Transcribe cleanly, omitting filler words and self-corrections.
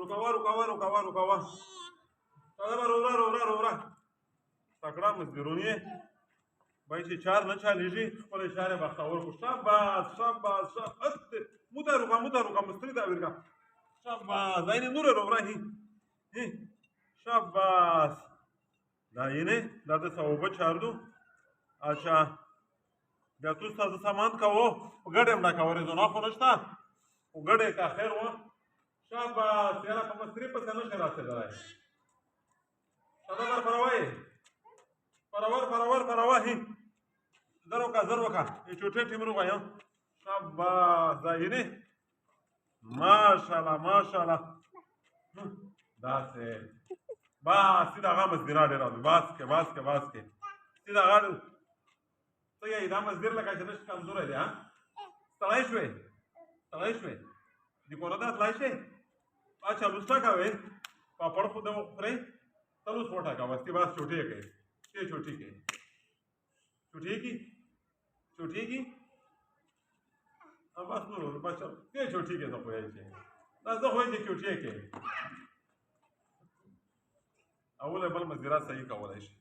رکوه رکوه رکوه رکوه رو تکړه مزدورون یې باید چې چار نه چالېږي خپل اشاره بختور کو شاباس شاباس شاباس موته روکا مستری دا ورکا شاباس اینه نور رو راهی شاباس دا اینه دا د ثوابه چاردو اچھا بیا تو ستاسو سامان کوو په ګډه هم دا کولی زنا خو نشته خو ګډه کا خیر و شاباس یاره په مستري پسې نشي راسېدلی صدقه پرور هی زر وکړه یې چوټې ټیم وغواړم شاباس دا اینې ماشاءالله داسې بس سیده هغه مزدیره ډېره بس کې سیده هغه څه یې دا مزدیر لکه چې نشي کمزوری دی ستړی شوې د کونه ته تللی شئ اچھا لوسټه کوئ پاپړ خو د خورئ ته لوس وټاکه بس بس چوټې کوي ته چوټې کی بس نور بس ته چوټې کې ته پوهېږي چې دا زه خو یې چوټې کې اوله بل مزدیرات صحیح کولی شي